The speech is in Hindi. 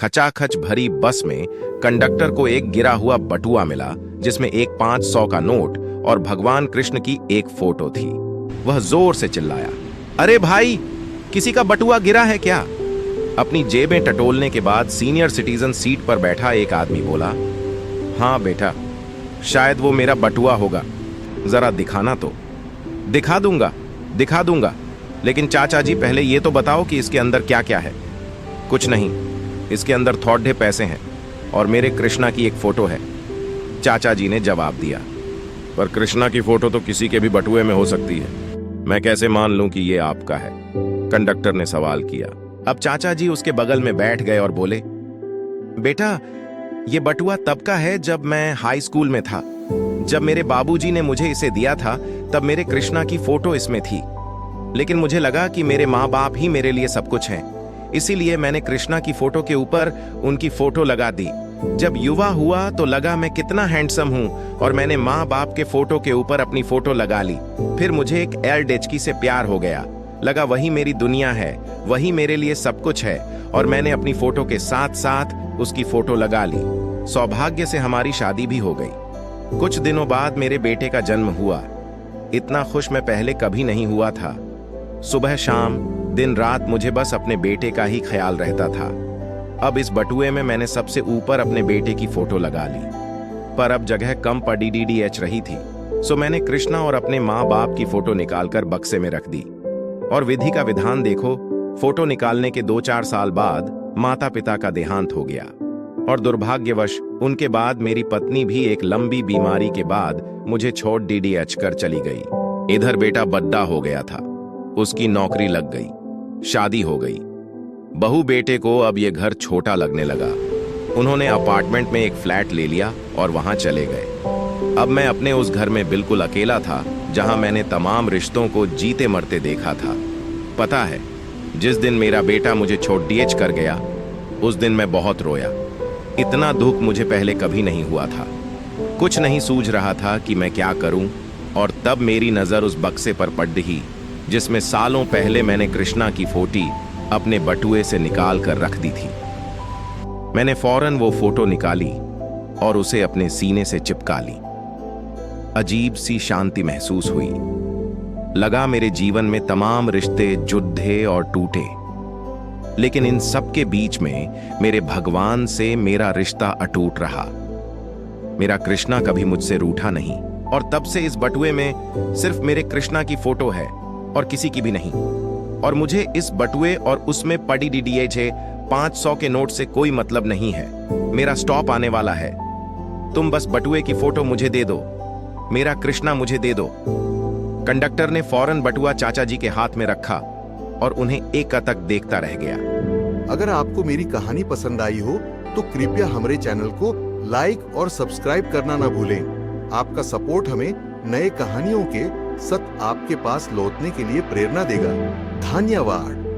खचाखच भरी बस में कंडक्टर को एक गिरा हुआ बटुआ मिला जिसमें एक 500 का नोट और भगवान कृष्ण की एक फोटो थी। वह जोर से चिल्लाया, अरे भाई, किसी का बटुआ गिरा है क्या? अपनी जेबें टटोलने के बाद सीनियर सिटीजन सीट पर बैठा एक आदमी बोला, हाँ बेटा, शायद वो मेरा बटुआ होगा, जरा दिखाना तो। दिखा दूंगा, लेकिन चाचा जी पहले ये तो बताओ कि इसके अंदर क्या क्या है। कुछ नहीं, इसके अंदर थोड़े पैसे हैं और मेरे कृष्णा की एक फोटो है, चाचा जी ने जवाब दिया। पर कृष्णा की फोटो तो किसी के भी बटुए में हो सकती है, मैं कैसे मान लूं कि ये आपका है? कंडक्टर ने सवाल किया। अब चाचा जी उसके बगल में बैठ गए और बोले, बेटा, ये बटुआ तब का है जब मैं हाई स्कूल में था। जब मेरे बाबूजी ने मुझे इसे दिया था तब मेरे कृष्णा की फोटो इसमें थी, लेकिन मुझे लगा कि मेरे माँ बाप ही मेरे लिए सब कुछ हैं, इसीलिए मैंने कृष्णा की फोटो के ऊपर उनकी फोटो लगा दी। जब युवा हुआ तो लगा मैं कितना हैंडसम हूँ और मैंने माँ बाप के फोटो के ऊपर अपनी फोटो लगा ली। फिर मुझे एक एलडेचकी से प्यार हो गया, लगा वही मेरी दुनिया है, वही मेरे लिए सब कुछ है, और मैंने अपनी फोटो के साथ साथ उसकी फोटो लगा ली। सौभाग्य से हमारी शादी भी हो गई। कुछ दिनों बाद मेरे बेटे का जन्म हुआ। इतना खुश मैं पहले कभी नहीं हुआ था। सुबह शाम दिन रात मुझे बस अपने बेटे का ही ख्याल रहता था। अब इस बटुए में मैंने सबसे ऊपर अपने बेटे की फोटो लगा ली, पर अब जगह कम पड़ी DDH रही थी, सो मैंने कृष्णा और अपने माँ बाप की फोटो निकालकर बक्से में रख दी। और विधि का विधान देखो, फोटो निकालने के 2-4 साल बाद माता पिता का देहांत हो गया, और दुर्भाग्यवश उनके बाद मेरी पत्नी भी एक लंबी बीमारी के बाद मुझे छोड़ DDH कर चली गई। इधर बेटा बद्दा हो गया था, उसकी नौकरी लग गई, शादी हो गई। बहू बेटे को अब ये घर छोटा लगने लगा। उन्होंने अपार्टमेंट में एक फ्लैट ले लिया और वहां चले गए। अब मैं अपने उस घर में बिल्कुल अकेला था, जहां मैंने तमाम रिश्तों को जीते मरते देखा था। पता है, जिस दिन मेरा बेटा मुझे छोड़ DH कर गया, उस दिन मैं बहुत रोया। इतना दुख मुझे पहले कभी नहीं हुआ था। कुछ नहीं सूझ रहा था कि मैं क्या करूं, और तब मेरी नजर उस बक्से पर पड़ी जिसमें सालों पहले मैंने कृष्णा की फोटो अपने बटुए से निकाल कर रख दी थी। मैंने फौरन वो फोटो निकाली और उसे अपने सीने से चिपका ली। अजीब सी शांति महसूस हुई। लगा मेरे जीवन में तमाम रिश्ते जुद्धे और टूटे, लेकिन इन सब के बीच में मेरे भगवान से मेरा रिश्ता अटूट रहा। मेरा कृष्णा कभी मुझसे रूठा नहीं, और तब से इस बटुए में सिर्फ मेरे कृष्णा की फोटो है और किसी की भी नहीं। और मुझे इस बटुए और उसमें पड़ी DDH 500 के नोट से कोई मतलब नहीं है। मेरा स्टॉप आने वाला है। तुम बस बटुए की फोटो मुझे दे दो, मेरा कृष्णा मुझे दे दो। कंडक्टर ने फौरन बटुआ चाचा जी के हाथ में रखा और उन्हें एकटक देखता रह गया। अगर आपको मेरी कहानी पसंद आई हो तो कृपया हमारे चैनल को लाइक और सब्सक्राइब करना ना भूलें। आपका सपोर्ट हमें नए कहानियों के सत्य आपके पास लौटने के लिए प्रेरणा देगा। धन्यवाद।